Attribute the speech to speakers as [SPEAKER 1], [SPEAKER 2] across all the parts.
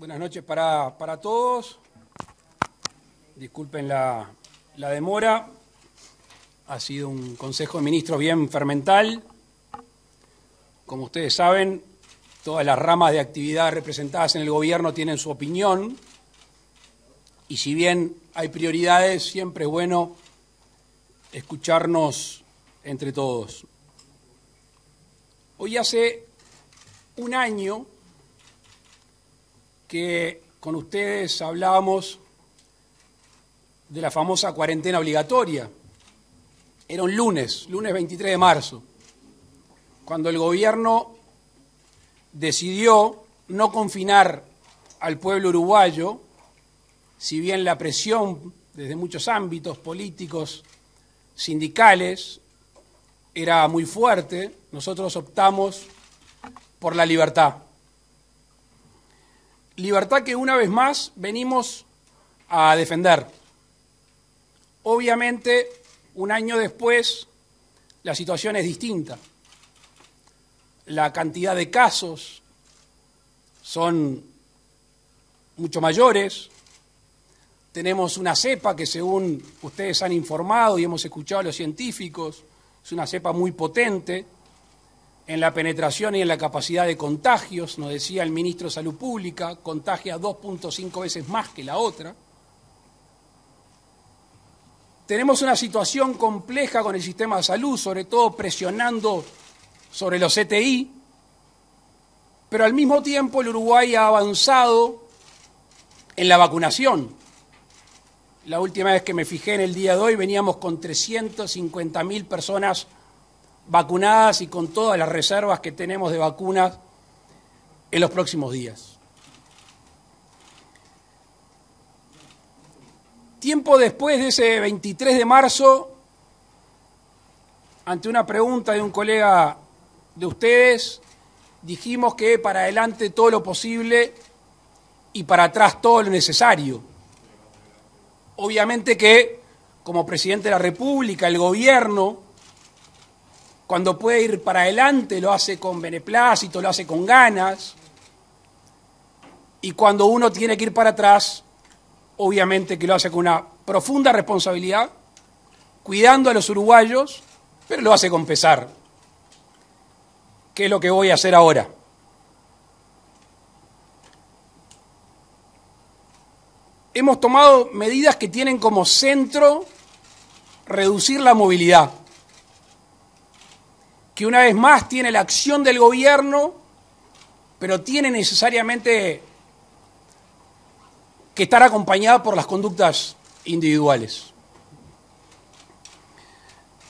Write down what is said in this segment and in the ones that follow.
[SPEAKER 1] Buenas noches para todos. Disculpen la demora. Ha sido un Consejo de Ministros bien fermental. Como ustedes saben, todas las ramas de actividad representadas en el Gobierno tienen su opinión. Y si bien hay prioridades, siempre es bueno escucharnos entre todos. Hoy hace un año que con ustedes hablábamos de la famosa cuarentena obligatoria. Era un lunes 23 de marzo, cuando el Gobierno decidió no confinar al pueblo uruguayo, si bien la presión desde muchos ámbitos políticos, sindicales, era muy fuerte. Nosotros optamos por la libertad. Libertad que una vez más venimos a defender. Obviamente, un año después, la situación es distinta. La cantidad de casos son mucho mayores. Tenemos una cepa que, según ustedes han informado y hemos escuchado a los científicos, es una cepa muy potente en la penetración y en la capacidad de contagios. Nos decía el ministro de Salud Pública, contagia 2.5 veces más que la otra. Tenemos una situación compleja con el sistema de salud, sobre todo presionando sobre los CTI, pero al mismo tiempo el Uruguay ha avanzado en la vacunación. La última vez que me fijé en el día de hoy veníamos con 350.000 personas vacunadas y con todas las reservas que tenemos de vacunas en los próximos días. Tiempo después de ese 23 de marzo, ante una pregunta de un colega de ustedes, dijimos que para adelante todo lo posible y para atrás todo lo necesario. Obviamente que, como presidente de la República, el Gobierno, cuando puede ir para adelante, lo hace con beneplácito, lo hace con ganas, y cuando uno tiene que ir para atrás, obviamente que lo hace con una profunda responsabilidad, cuidando a los uruguayos, pero lo hace con pesar. ¿Qué es lo que voy a hacer ahora? Hemos tomado medidas que tienen como centro reducir la movilidad, que una vez más tiene la acción del Gobierno, pero tiene necesariamente que estar acompañada por las conductas individuales.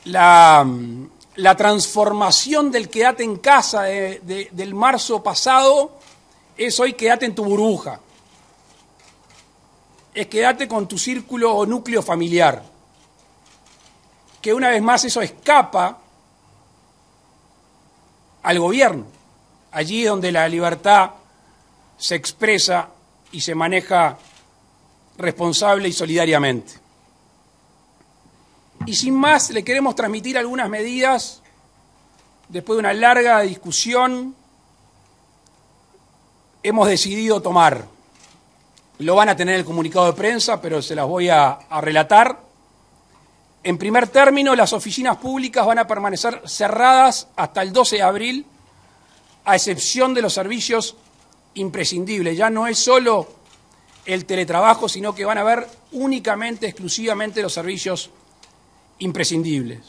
[SPEAKER 1] La transformación del quédate en casa del marzo pasado es hoy quédate en tu burbuja. Es quédate con tu círculo o núcleo familiar. Que una vez más eso escapa al Gobierno, allí donde la libertad se expresa y se maneja responsable y solidariamente. Y sin más, le queremos transmitir algunas medidas, después de una larga discusión, hemos decidido tomar. Lo van a tener en el comunicado de prensa, pero se las voy a relatar. En primer término, las oficinas públicas van a permanecer cerradas hasta el 12 de abril, a excepción de los servicios imprescindibles. Ya no es solo el teletrabajo, sino que van a haber únicamente, exclusivamente los servicios imprescindibles.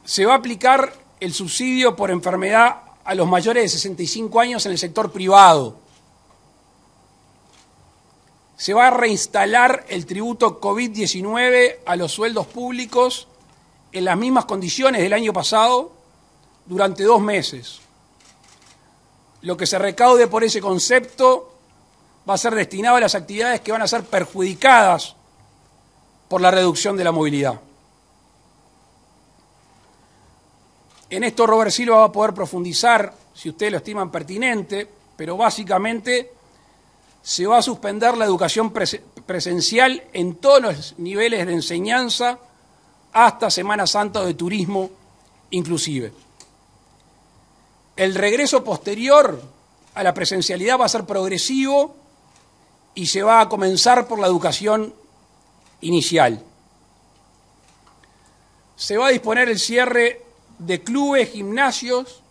[SPEAKER 1] Se va a aplicar el subsidio por enfermedad a los mayores de 65 años en el sector privado. Se va a reinstalar el tributo COVID-19 a los sueldos públicos en las mismas condiciones del año pasado durante 2 meses. Lo que se recaude por ese concepto va a ser destinado a las actividades que van a ser perjudicadas por la reducción de la movilidad. En esto Robert Silva va a poder profundizar, si ustedes lo estiman pertinente, pero básicamente se va a suspender la educación presencial en todos los niveles de enseñanza hasta Semana Santa o de turismo inclusive. El regreso posterior a la presencialidad va a ser progresivo y se va a comenzar por la educación inicial. Se va a disponer el cierre de clubes, gimnasios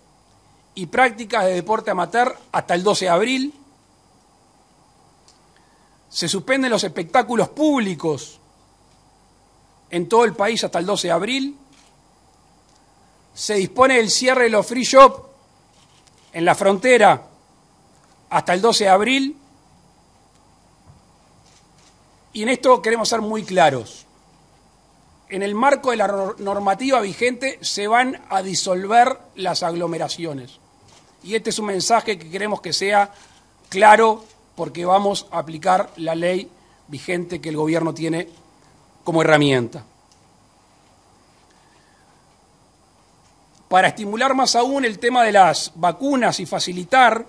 [SPEAKER 1] y prácticas de deporte amateur hasta el 12 de abril. Se suspenden los espectáculos públicos en todo el país hasta el 12 de abril. Se dispone el cierre de los free shop en la frontera hasta el 12 de abril. Y en esto queremos ser muy claros. En el marco de la normativa vigente se van a disolver las aglomeraciones. Y este es un mensaje que queremos que sea claro porque vamos a aplicar la ley vigente que el gobierno tiene como herramienta. Para estimular más aún el tema de las vacunas y facilitar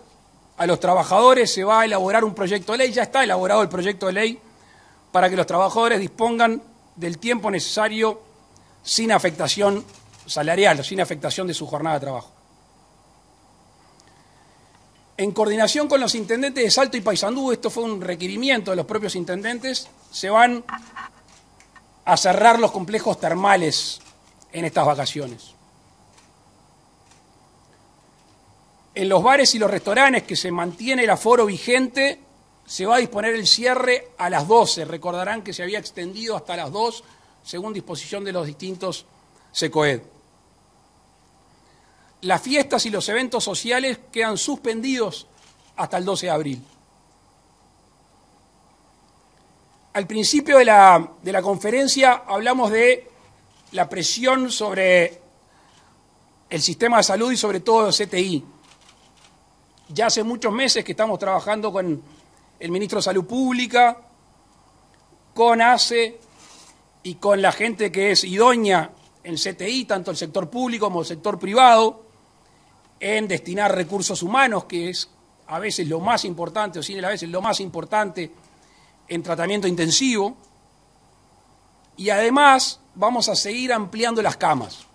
[SPEAKER 1] a los trabajadores, se va a elaborar un proyecto de ley, ya está elaborado el proyecto de ley, para que los trabajadores dispongan del tiempo necesario sin afectación salarial, sin afectación de su jornada de trabajo. En coordinación con los intendentes de Salto y Paysandú, esto fue un requerimiento de los propios intendentes, se van a cerrar los complejos termales en estas vacaciones. En los bares y los restaurantes que se mantiene el aforo vigente, se va a disponer el cierre a las 12. Recordarán que se había extendido hasta las 2, según disposición de los distintos SECOED. Las fiestas y los eventos sociales quedan suspendidos hasta el 12 de abril. Al principio de la conferencia hablamos de la presión sobre el sistema de salud y sobre todo el CTI. Ya hace muchos meses que estamos trabajando con el ministro de Salud Pública, con ACE y con la gente que es idónea en CTI, tanto el sector público como el sector privado, en destinar recursos humanos, que es a veces lo más importante, o sin a veces lo más importante en tratamiento intensivo. Y además vamos a seguir ampliando las camas.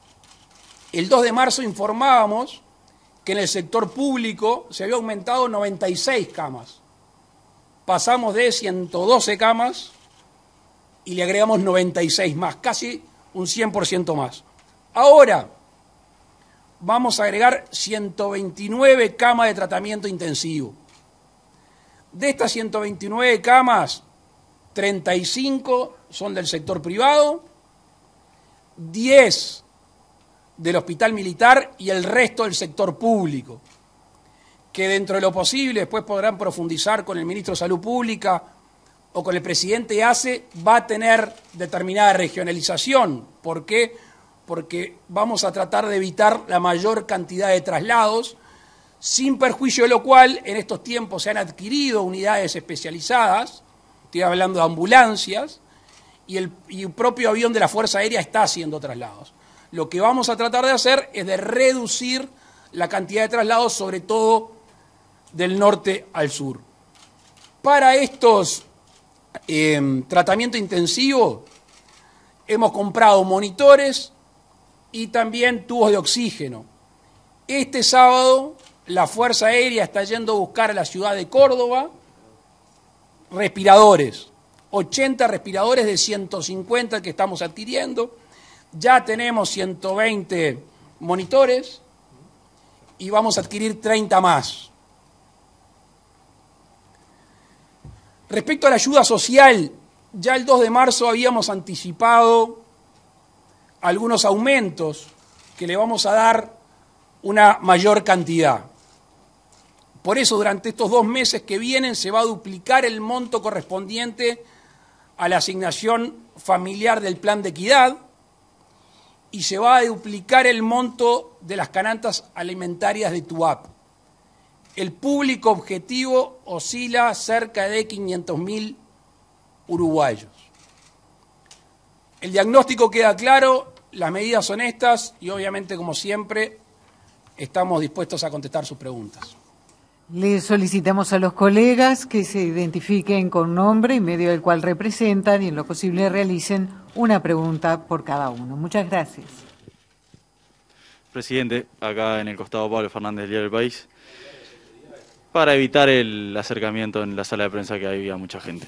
[SPEAKER 1] El 2 de marzo informábamos que en el sector público se había aumentado 96 camas. Pasamos de 112 camas y le agregamos 96 más, casi un 100% más. Ahora vamos a agregar 129 camas de tratamiento intensivo. De estas 129 camas, 35 son del sector privado, 10 del Hospital Militar y el resto del sector público, que dentro de lo posible, después podrán profundizar con el ministro de Salud Pública o con el presidente ACE, va a tener determinada regionalización. ¿Por qué? Porque vamos a tratar de evitar la mayor cantidad de traslados, sin perjuicio de lo cual en estos tiempos se han adquirido unidades especializadas, estoy hablando de ambulancias, y el propio avión de la Fuerza Aérea está haciendo traslados. Lo que vamos a tratar de hacer es de reducir la cantidad de traslados, sobre todo del norte al sur. Para estos tratamiento intensivo hemos comprado monitores y también tubos de oxígeno. Este sábado la Fuerza Aérea está yendo a buscar a la ciudad de Córdoba respiradores, 80 respiradores de 150 que estamos adquiriendo. Ya tenemos 120 monitores y vamos a adquirir 30 más. Respecto a la ayuda social, ya el 2 de marzo habíamos anticipado algunos aumentos que le vamos a dar una mayor cantidad. Por eso, durante estos 2 meses que vienen, se va a duplicar el monto correspondiente a la asignación familiar del Plan de Equidad y se va a duplicar el monto de las canastas alimentarias de TUAP. El público objetivo oscila cerca de 500.000 uruguayos. El diagnóstico queda claro, las medidas son estas y obviamente, como siempre, estamos dispuestos a contestar sus preguntas.
[SPEAKER 2] Le solicitamos a los colegas que se identifiquen con nombre y medio del cual representan y en lo posible realicen una pregunta por cada uno. Muchas gracias.
[SPEAKER 3] Presidente, acá en el costado Pablo Fernández del Diario del País, para evitar el acercamiento en la sala de prensa que había mucha gente.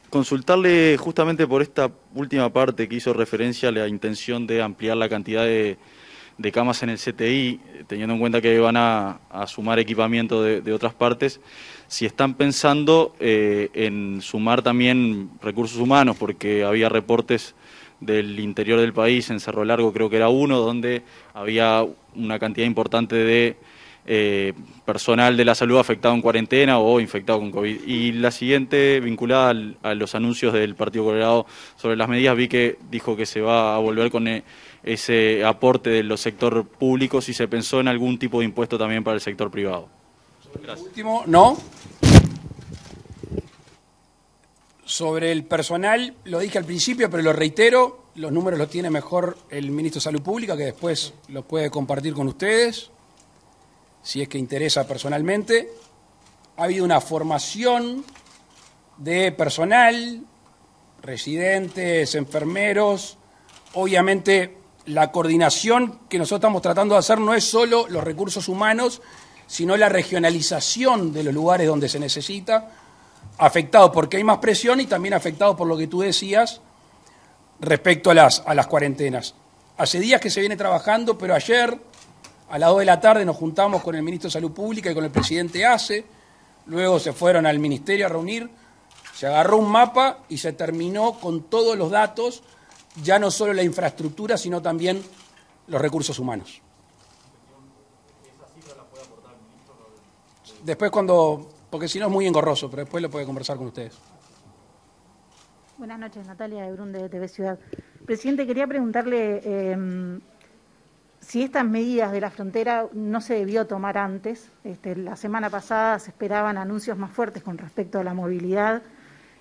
[SPEAKER 3] Consultarle justamente por esta última parte que hizo referencia a la intención de ampliar la cantidad de camas en el CTI, teniendo en cuenta que van a sumar equipamiento de otras partes, si están pensando en sumar también recursos humanos, porque había reportes del interior del país, en Cerro Largo creo que era uno, donde había una cantidad importante de personal de la salud afectado en cuarentena o infectado con COVID. Y la siguiente, vinculada a los anuncios del Partido Colorado sobre las medidas, vi que dijo que se va a volver con ese aporte de los sectores públicos y se pensó en algún tipo de impuesto también para el sector privado. Gracias.
[SPEAKER 1] Último, no. Sobre el personal, lo dije al principio, pero lo reitero, los números los tiene mejor el ministro de Salud Pública, que después los puede compartir con ustedes, si es que interesa personalmente. Ha habido una formación de personal, residentes, enfermeros. Obviamente, la coordinación que nosotros estamos tratando de hacer no es solo los recursos humanos, sino la regionalización de los lugares donde se necesita, afectado porque hay más presión y también afectado por lo que tú decías respecto a las cuarentenas. Hace días que se viene trabajando, pero ayer a las 2 de la tarde nos juntamos con el ministro de Salud Pública y con el presidente ACE, luego se fueron al ministerio a reunir, se agarró un mapa y se terminó con todos los datos, ya no solo la infraestructura, sino también los recursos humanos. Después porque si no es muy engorroso, pero después lo puede conversar con ustedes.
[SPEAKER 4] Buenas noches, Natalia de Brun de TV Ciudad. Presidente, quería preguntarle si estas medidas de la frontera no se debió tomar antes. La semana pasada se esperaban anuncios más fuertes con respecto a la movilidad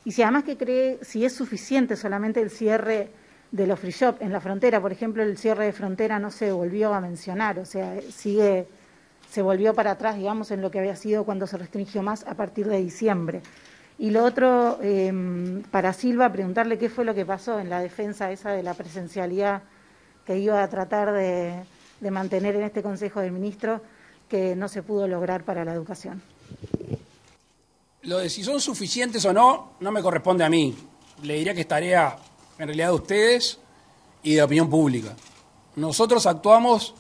[SPEAKER 4] y si además que cree si es suficiente solamente el cierre de los free shop en la frontera. Por ejemplo, el cierre de frontera no se volvió a mencionar, o sea, se volvió para atrás, digamos, en lo que había sido cuando se restringió más a partir de diciembre. Y lo otro, para Silva, preguntarle qué fue lo que pasó en la defensa esa de la presencialidad que iba a tratar de mantener en este Consejo de Ministros, que no se pudo lograr para la educación.
[SPEAKER 1] Lo de si son suficientes o no, no me corresponde a mí. Le diría que es tarea, en realidad, de ustedes y de opinión pública. Nosotros actuamos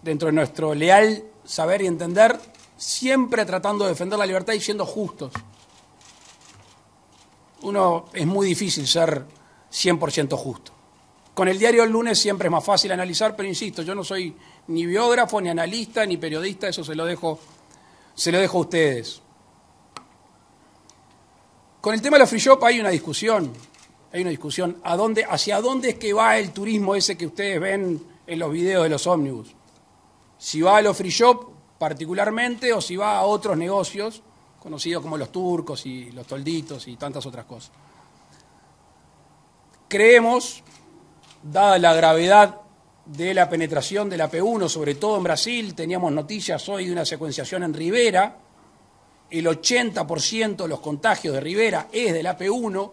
[SPEAKER 1] dentro de nuestro leal saber y entender, siempre tratando de defender la libertad y siendo justos. Es muy difícil ser 100% justo. Con el diario El Lunes siempre es más fácil analizar, pero insisto, yo no soy ni biógrafo, ni analista, ni periodista, eso se lo dejo a ustedes. Con el tema de los free shop hay una discusión, hacia dónde es que va el turismo ese que ustedes ven en los videos de los ómnibus. Si va a los free shop particularmente o si va a otros negocios, conocidos como los turcos y los tolditos y tantas otras cosas. Creemos, dada la gravedad de la penetración de la P1, sobre todo en Brasil, teníamos noticias hoy de una secuenciación en Rivera, el 80% de los contagios de Rivera es de la P1,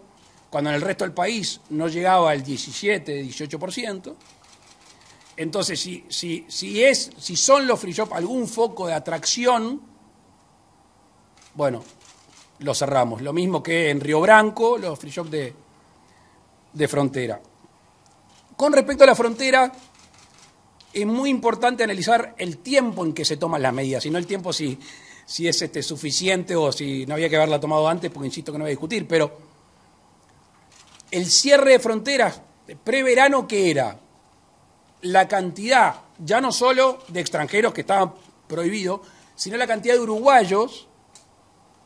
[SPEAKER 1] cuando en el resto del país no llegaba al 17-18%. Entonces, si son los free shop algún foco de atracción, bueno, lo cerramos. Lo mismo que en Río Branco, los free shop de frontera. Con respecto a la frontera, es muy importante analizar el tiempo en que se toman las medidas, y no el tiempo si es suficiente o si no había que haberla tomado antes, porque insisto que no voy a discutir, pero el cierre de fronteras preverano, ¿qué era? La cantidad, ya no solo de extranjeros que estaban prohibidos, sino la cantidad de uruguayos,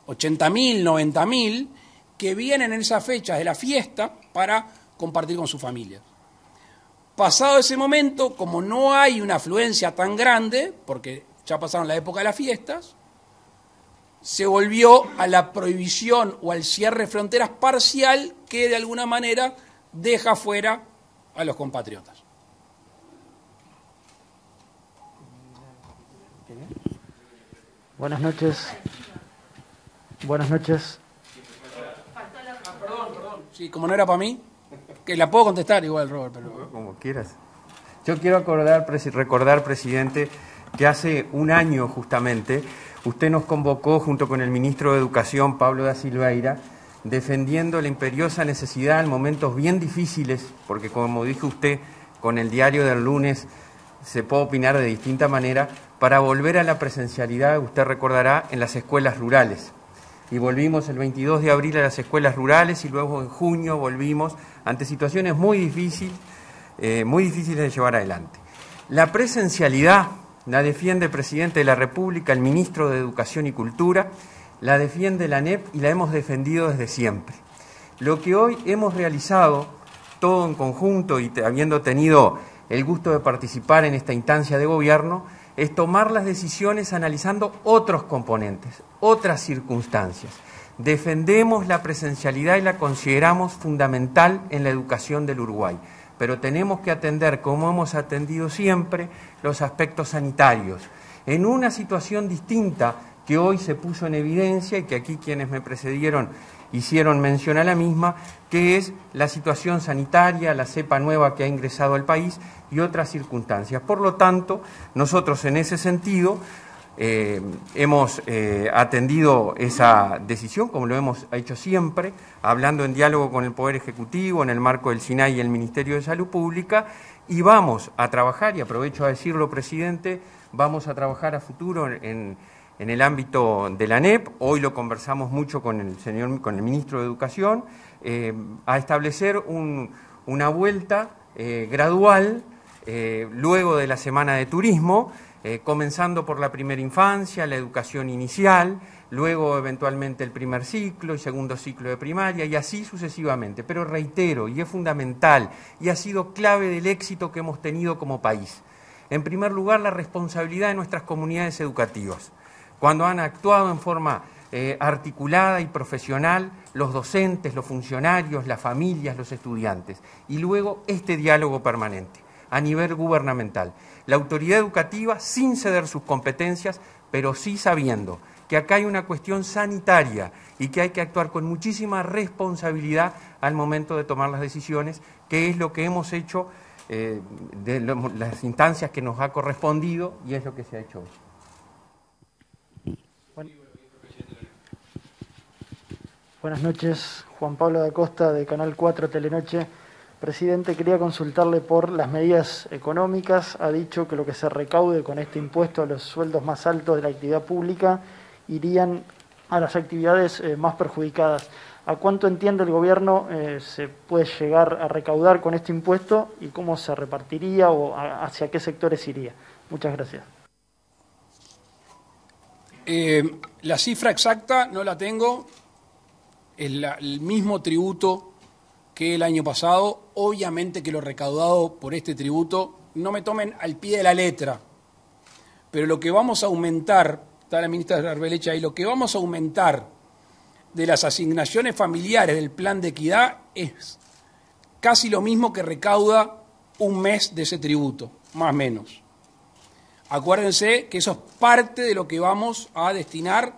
[SPEAKER 1] 80.000, 90.000, que vienen en esas fechas de la fiesta para compartir con su familia. Pasado ese momento, como no hay una afluencia tan grande, porque ya pasaron la época de las fiestas, se volvió a la prohibición o al cierre de fronteras parcial que de alguna manera deja fuera a los compatriotas.
[SPEAKER 5] Buenas noches. Buenas noches.
[SPEAKER 1] Perdón. Sí, como no era para mí, que la puedo contestar igual, Robert. Pero...
[SPEAKER 6] Como quieras. Yo quiero recordar, presidente, que hace un año justamente usted nos convocó junto con el ministro de Educación, Pablo da Silveira, defendiendo la imperiosa necesidad en momentos bien difíciles, porque como dijo usted, con el diario del lunes se puede opinar de distinta manera, para volver a la presencialidad, usted recordará, en las escuelas rurales. Y volvimos el 22 de abril a las escuelas rurales y luego en junio volvimos ante situaciones muy difíciles de llevar adelante. La presencialidad la defiende el presidente de la República, el ministro de Educación y Cultura, la defiende la ANEP y la hemos defendido desde siempre. Lo que hoy hemos realizado, todo en conjunto y habiendo tenido el gusto de participar en esta instancia de gobierno, es tomar las decisiones analizando otros componentes, otras circunstancias. Defendemos la presencialidad y la consideramos fundamental en la educación del Uruguay, pero tenemos que atender, como hemos atendido siempre, los aspectos sanitarios. En una situación distinta que hoy se puso en evidencia y que aquí quienes me precedieron hicieron mención a la misma, que es la situación sanitaria, la cepa nueva que ha ingresado al país y otras circunstancias. Por lo tanto, nosotros en ese sentido hemos atendido esa decisión, como lo hemos hecho siempre, hablando en diálogo con el Poder Ejecutivo, en el marco del SINAI y el Ministerio de Salud Pública, y vamos a trabajar, y aprovecho a decirlo, presidente, vamos a trabajar a futuro en el ámbito de la ANEP, hoy lo conversamos mucho con el ministro de Educación, a establecer una vuelta gradual luego de la Semana de Turismo, comenzando por la primera infancia, la educación inicial, luego eventualmente el primer ciclo y segundo ciclo de primaria y así sucesivamente. Pero reitero, y es fundamental, y ha sido clave del éxito que hemos tenido como país. En primer lugar, la responsabilidad de nuestras comunidades educativas, cuando han actuado en forma articulada y profesional los docentes, los funcionarios, las familias, los estudiantes. Y luego este diálogo permanente a nivel gubernamental. La autoridad educativa sin ceder sus competencias, pero sí sabiendo que acá hay una cuestión sanitaria y que hay que actuar con muchísima responsabilidad al momento de tomar las decisiones, que es lo que hemos hecho de las instancias que nos ha correspondido y es lo que se ha hecho hoy.
[SPEAKER 5] Buenas noches, Juan Pablo da Costa de Canal 4 Telenoche. Presidente, quería consultarle por las medidas económicas. Ha dicho que lo que se recaude con este impuesto a los sueldos más altos de la actividad pública irían a las actividades más perjudicadas. ¿A cuánto entiende el gobierno se puede llegar a recaudar con este impuesto y cómo se repartiría o hacia qué sectores iría? Muchas gracias.
[SPEAKER 1] La cifra exacta no la tengo, es el mismo tributo que el año pasado. Obviamente que lo recaudado por este tributo, no me tomen al pie de la letra, pero lo que vamos a aumentar, está la ministra Arbelecha ahí, lo que vamos a aumentar de las asignaciones familiares del plan de equidad es casi lo mismo que recauda un mes de ese tributo, más o menos. Acuérdense que eso es parte de lo que vamos a destinar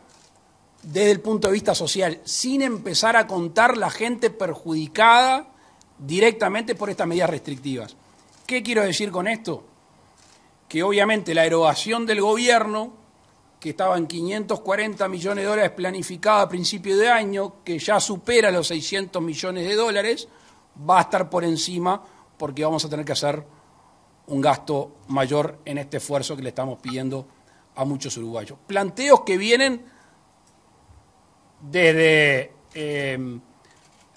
[SPEAKER 1] desde el punto de vista social, sin empezar a contar la gente perjudicada directamente por estas medidas restrictivas. ¿Qué quiero decir con esto? Que obviamente la erogación del gobierno, que estaba en 540 millones de dólares planificada a principio de año, que ya supera los 600 millones de dólares, va a estar por encima porque vamos a tener que hacer un gasto mayor en este esfuerzo que le estamos pidiendo a muchos uruguayos. Planteos que vienen desde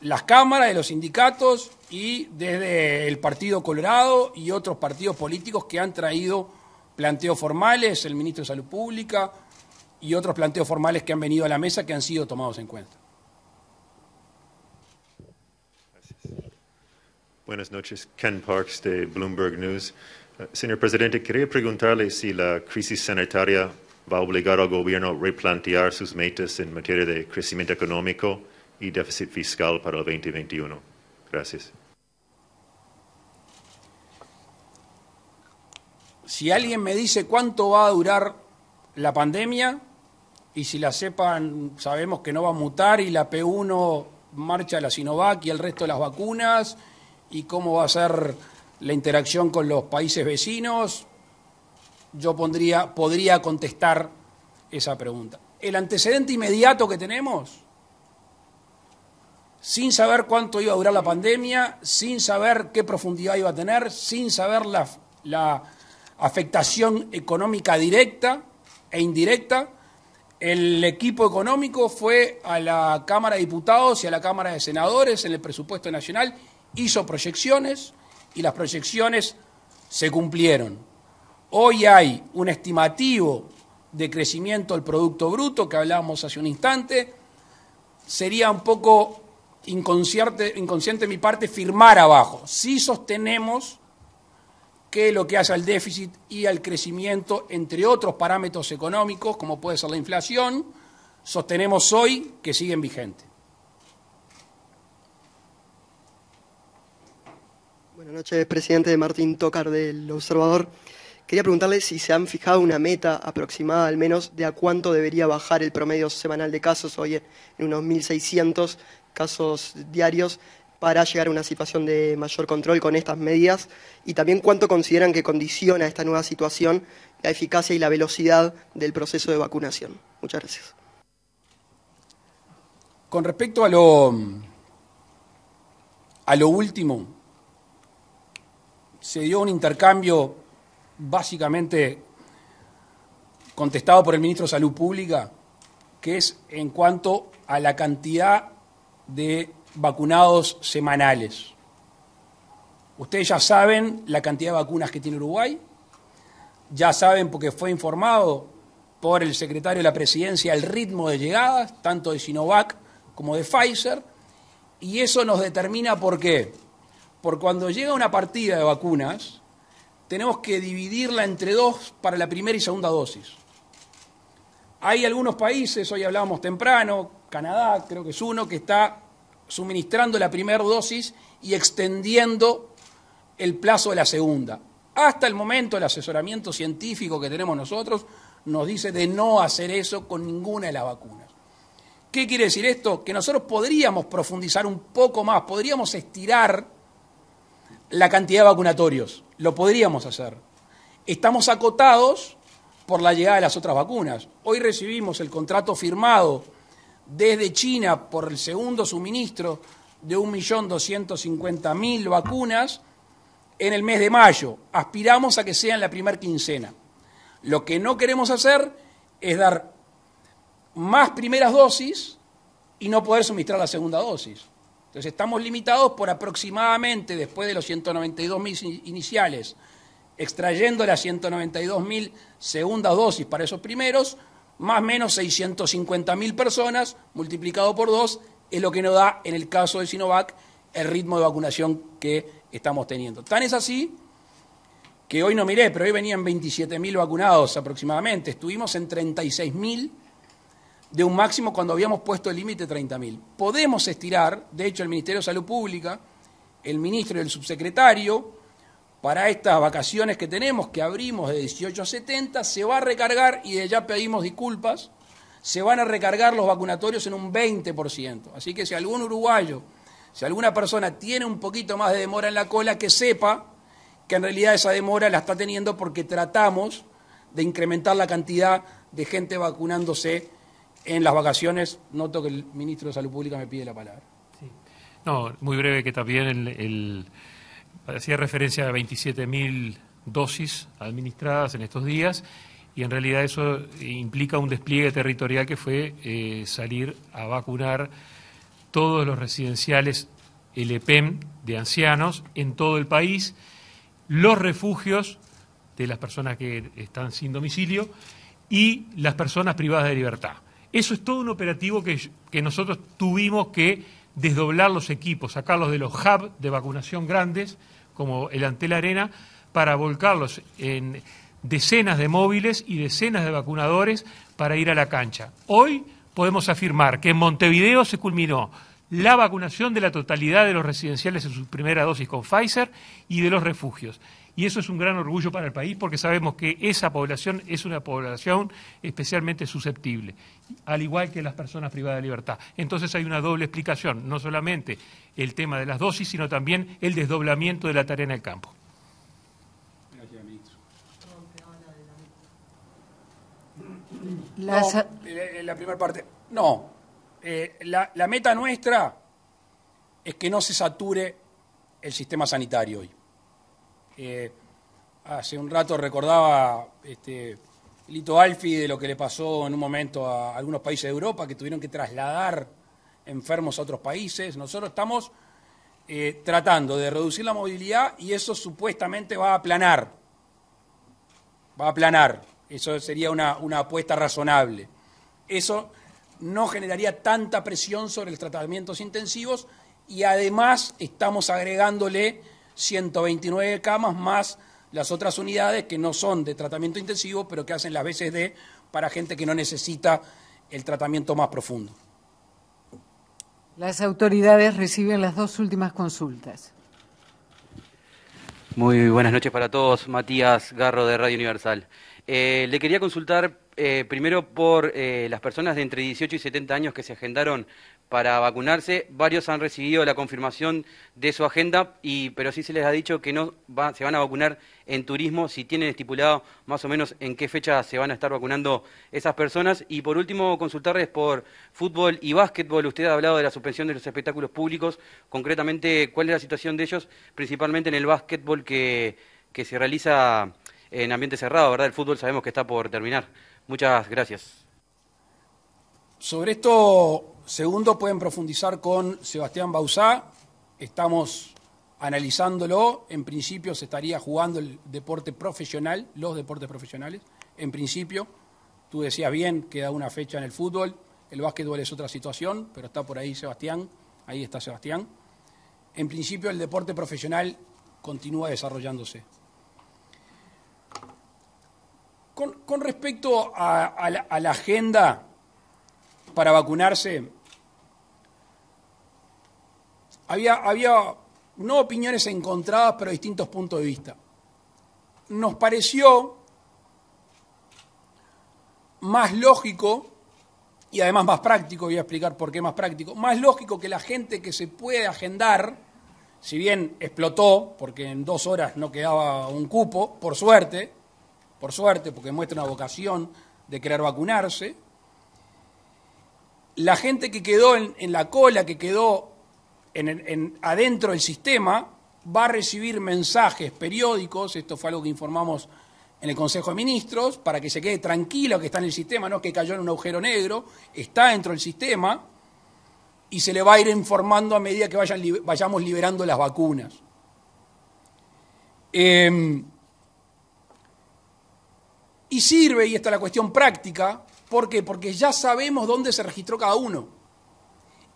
[SPEAKER 1] las cámaras, de los sindicatos y desde el Partido Colorado y otros partidos políticos que han traído planteos formales, el ministro de Salud Pública y otros planteos formales que han venido a la mesa que han sido tomados en cuenta.
[SPEAKER 7] Gracias. Buenas noches, Ken Parks de Bloomberg News. Señor Presidente, quería preguntarle si la crisis sanitaria va a obligar al gobierno a replantear sus metas en materia de crecimiento económico y déficit fiscal para el 2021. Gracias.
[SPEAKER 1] Si alguien me dice cuánto va a durar la pandemia, y si la cepa sabemos que no va a mutar y la P1 marcha a la Sinovac y el resto de las vacunas, y cómo va a ser la interacción con los países vecinos, yo podría contestar esa pregunta. El antecedente inmediato que tenemos, sin saber cuánto iba a durar la pandemia, sin saber qué profundidad iba a tener, sin saber la afectación económica directa e indirecta, el equipo económico fue a la Cámara de Diputados y a la Cámara de Senadores en el presupuesto nacional, hizo proyecciones y las proyecciones se cumplieron. Hoy hay un estimativo de crecimiento del Producto Bruto que hablábamos hace un instante. Sería un poco inconsciente de mi parte firmar abajo. Sí sostenemos que lo que hace al déficit y al crecimiento, entre otros parámetros económicos, como puede ser la inflación, sostenemos hoy que siguen vigentes.
[SPEAKER 8] Buenas noches, presidente. Martín Tócar, del Observador. Quería preguntarle si se han fijado una meta aproximada, al menos, de a cuánto debería bajar el promedio semanal de casos, hoy en unos 1.600 casos diarios, para llegar a una situación de mayor control con estas medidas, y también cuánto consideran que condiciona esta nueva situación la eficacia y la velocidad del proceso de vacunación. Muchas gracias.
[SPEAKER 1] Con respecto a lo último, se dio un intercambio básicamente contestado por el ministro de Salud Pública, que es en cuanto a la cantidad de vacunados semanales. Ustedes ya saben la cantidad de vacunas que tiene Uruguay, ya saben porque fue informado por el secretario de la Presidencia el ritmo de llegadas, tanto de Sinovac como de Pfizer, y eso nos determina por qué. Porque cuando llega una partida de vacunas, tenemos que dividirla entre dos para la primera y segunda dosis. Hay algunos países, hoy hablábamos temprano, Canadá creo que es uno, que está suministrando la primera dosis y extendiendo el plazo de la segunda. Hasta el momento el asesoramiento científico que tenemos nosotros nos dice de no hacer eso con ninguna de las vacunas. ¿Qué quiere decir esto? Que nosotros podríamos profundizar un poco más, podríamos estirar la cantidad de vacunatorios, lo podríamos hacer. Estamos acotados por la llegada de las otras vacunas. Hoy recibimos el contrato firmado desde China por el segundo suministro de 1.250.000 vacunas en el mes de mayo. Aspiramos a que sea en la primera quincena. Lo que no queremos hacer es dar más primeras dosis y no poder suministrar la segunda dosis. Entonces estamos limitados por aproximadamente, después de los 192.000 iniciales, extrayendo las 192.000 segundas dosis para esos primeros, más o menos 650.000 personas, multiplicado por 2, es lo que nos da, en el caso de Sinovac, el ritmo de vacunación que estamos teniendo. Tan es así que hoy no miré, pero hoy venían 27.000 vacunados aproximadamente. Estuvimos en 36.000 de un máximo cuando habíamos puesto el límite 30.000. Podemos estirar, de hecho el Ministerio de Salud Pública, el ministro y el subsecretario, para estas vacaciones que tenemos, que abrimos de 18 a 70, se va a recargar, y de ya pedimos disculpas, se van a recargar los vacunatorios en un 20%. Así que si algún uruguayo, si alguna persona tiene un poquito más de demora en la cola, que sepa que en realidad esa demora la está teniendo porque tratamos de incrementar la cantidad de gente vacunándose en las vacaciones. Noto que el ministro de Salud Pública me pide la palabra.
[SPEAKER 9] Sí. No, muy breve, que también hacía referencia a 27.000 dosis administradas en estos días, y en realidad eso implica un despliegue territorial que fue salir a vacunar todos los residenciales LEPEM de ancianos en todo el país, los refugios de las personas que están sin domicilio y las personas privadas de libertad. Eso es todo un operativo que nosotros tuvimos que desdoblar los equipos, sacarlos de los hubs de vacunación grandes, como el Antel Arena, para volcarlos en decenas de móviles y decenas de vacunadores para ir a la cancha. Hoy podemos afirmar que en Montevideo se culminó la vacunación de la totalidad de los residenciales en su primera dosis con Pfizer y de los refugios. Y eso es un gran orgullo para el país, porque sabemos que esa población es una población especialmente susceptible, al igual que las personas privadas de libertad. Entonces hay una doble explicación, no solamente el tema de las dosis, sino también el desdoblamiento de la tarea en el campo.
[SPEAKER 1] No, la primera parte. No. La meta nuestra es que no se sature el sistema sanitario hoy. Hace un rato recordaba Lito Alfi de lo que le pasó en un momento a algunos países de Europa que tuvieron que trasladar enfermos a otros países. Nosotros estamos tratando de reducir la movilidad y eso supuestamente va a aplanar. Va a aplanar. Eso sería una apuesta razonable. Eso no generaría tanta presión sobre los tratamientos intensivos y además estamos agregándole 129 camas más las otras unidades que no son de tratamiento intensivo, pero que hacen las veces de para gente que no necesita el tratamiento más profundo.
[SPEAKER 2] Las autoridades reciben las 2 últimas consultas.
[SPEAKER 10] Muy buenas noches para todos. Matías Garro de Radio Universal. Le quería consultar primero por las personas de entre 18 y 70 años que se agendaron para vacunarse. Varios han recibido la confirmación de su agenda, pero sí se les ha dicho que se van a vacunar en turismo. Si tienen estipulado más o menos en qué fecha se van a estar vacunando esas personas. Y por último, consultarles por fútbol y básquetbol. Usted ha hablado de la suspensión de los espectáculos públicos. Concretamente, ¿cuál es la situación de ellos? Principalmente en el básquetbol que se realiza en ambiente cerrado, ¿verdad? El fútbol sabemos que está por terminar. Muchas gracias.
[SPEAKER 1] Sobre esto, segundo, pueden profundizar con Sebastián Bauzá. Estamos analizándolo. En principio se estaría jugando el deporte profesional, los deportes profesionales. En principio, tú decías bien, queda una fecha en el fútbol. El básquetbol es otra situación, pero está por ahí Sebastián. Ahí está Sebastián. En principio, el deporte profesional continúa desarrollándose. Con respecto a la agenda para vacunarse, había no opiniones encontradas, pero distintos puntos de vista. Nos pareció más lógico, y además más práctico, voy a explicar por qué más práctico, más lógico que la gente que se puede agendar, si bien explotó, porque en 2 horas no quedaba un cupo, por suerte, porque muestra una vocación de querer vacunarse. La gente que quedó en la cola, que quedó adentro del sistema, va a recibir mensajes periódicos, esto fue algo que informamos en el Consejo de Ministros, para que se quede tranquilo que está en el sistema, no que cayó en un agujero negro, está dentro del sistema y se le va a ir informando a medida que vayamos liberando las vacunas. Y sirve, y esta es la cuestión práctica, ¿por qué? Porque ya sabemos dónde se registró cada uno.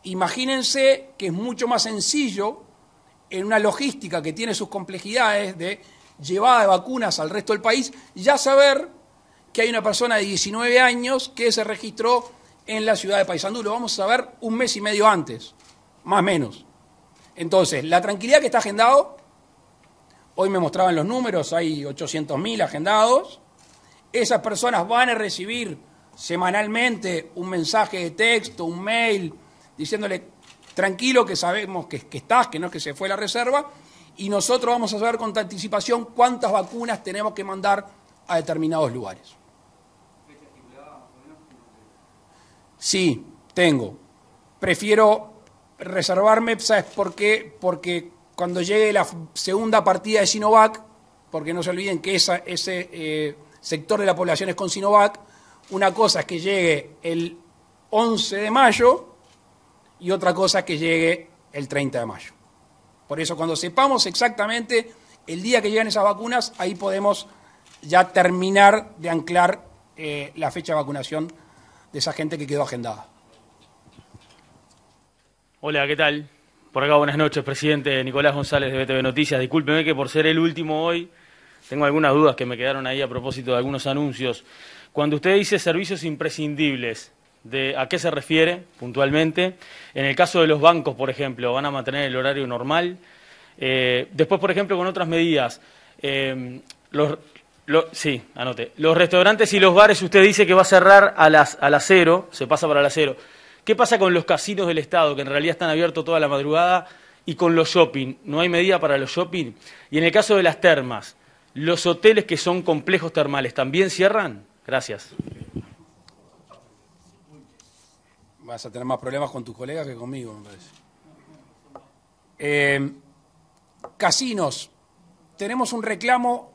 [SPEAKER 1] Imagínense que es mucho más sencillo, en una logística que tiene sus complejidades de llevada de vacunas al resto del país, ya saber que hay una persona de 19 años que se registró en la ciudad de Paysandú. Lo vamos a saber 1 mes y medio antes, más o menos. Entonces, la tranquilidad que está agendado, hoy me mostraban los números, hay 800.000 agendados. Esas personas van a recibir semanalmente un mensaje de texto, un mail, diciéndole, tranquilo que sabemos que estás, que no es que se fue la reserva, y nosotros vamos a saber con anticipación cuántas vacunas tenemos que mandar a determinados lugares. Sí, tengo. Prefiero reservarme, ¿sabes por qué? Porque cuando llegue la segunda partida de Sinovac, porque no se olviden que ese sector de la población es con Sinovac, una cosa es que llegue el 11 de mayo y otra cosa es que llegue el 30 de mayo. Por eso, cuando sepamos exactamente el día que llegan esas vacunas, ahí podemos ya terminar de anclar la fecha de vacunación de esa gente que quedó agendada.
[SPEAKER 11] Hola, ¿qué tal? Por acá, buenas noches, presidente Nicolás González de BTV Noticias. Discúlpeme que por ser el último hoy, tengo algunas dudas que me quedaron ahí a propósito de algunos anuncios. Cuando usted dice servicios imprescindibles, ¿a qué se refiere puntualmente? En el caso de los bancos, por ejemplo, ¿van a mantener el horario normal? Después, por ejemplo, con otras medidas, sí, anote. Los restaurantes y los bares, usted dice que va a cerrar a las 0, se pasa para las 0. ¿Qué pasa con los casinos del Estado, que en realidad están abiertos toda la madrugada, y con los shopping? ¿No hay medida para los shopping? Y en el caso de las termas, ¿los hoteles que son complejos termales también cierran? Gracias.
[SPEAKER 1] Vas a tener más problemas con tus colegas que conmigo, me parece. Casinos. Tenemos un reclamo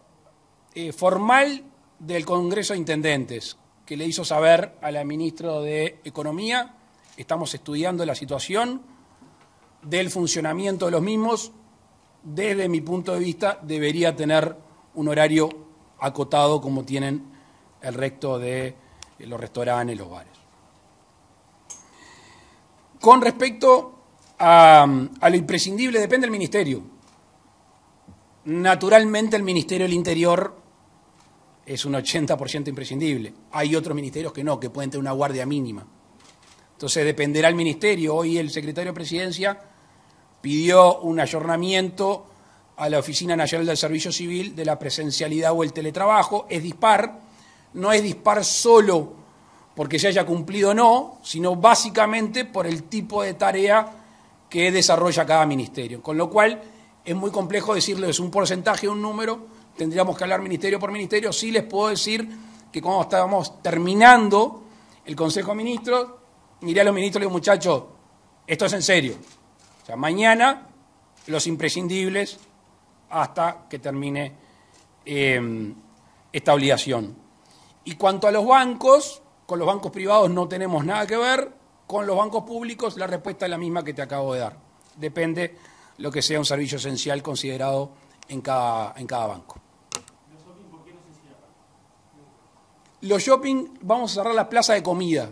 [SPEAKER 1] formal del Congreso de Intendentes, que le hizo saber a la ministra de Economía. Estamos estudiando la situación del funcionamiento de los mismos. Desde mi punto de vista, debería tener un horario acotado como tienen el resto de los restaurantes, los bares. Con respecto a lo imprescindible, depende del ministerio. Naturalmente, el Ministerio del Interior es un 80% imprescindible. Hay otros ministerios que no, que pueden tener una guardia mínima. Entonces, dependerá el ministerio. Hoy el secretario de Presidencia pidió un ayornamiento a la Oficina Nacional del Servicio Civil de la presencialidad o el teletrabajo. Es dispar, no es dispar solo porque se haya cumplido o no, sino básicamente por el tipo de tarea que desarrolla cada ministerio. Con lo cual, es muy complejo decirles un porcentaje, un número, tendríamos que hablar ministerio por ministerio. Sí les puedo decir que cuando estábamos terminando el Consejo de Ministros, miré a los ministros y digo, muchachos, esto es en serio. O sea, mañana los imprescindibles hasta que termine esta obligación. Y cuanto a los bancos, con los bancos privados no tenemos nada que ver, con los bancos públicos la respuesta es la misma que te acabo de dar. Depende lo que sea un servicio esencial considerado en cada banco.
[SPEAKER 11] ¿Los shopping por qué no se cierran?
[SPEAKER 1] Los shopping, vamos a cerrar las plazas de comida.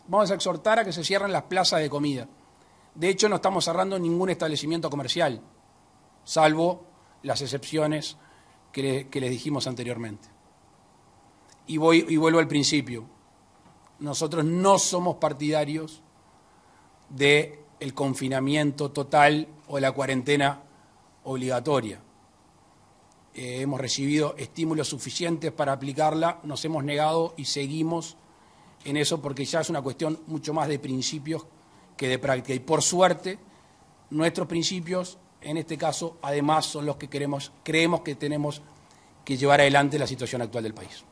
[SPEAKER 1] Vamos a exhortar a que se cierren las plazas de comida. De hecho, no estamos cerrando ningún establecimiento comercial, salvo las excepciones que les dijimos anteriormente. Y vuelvo al principio. Nosotros no somos partidarios del confinamiento total o la cuarentena obligatoria. Hemos recibido estímulos suficientes para aplicarla, nos hemos negado y seguimos en eso porque ya es una cuestión mucho más de principios que de práctica. Y por suerte, nuestros principios, en este caso, además son los que creemos que tenemos que llevar adelante la situación actual del país.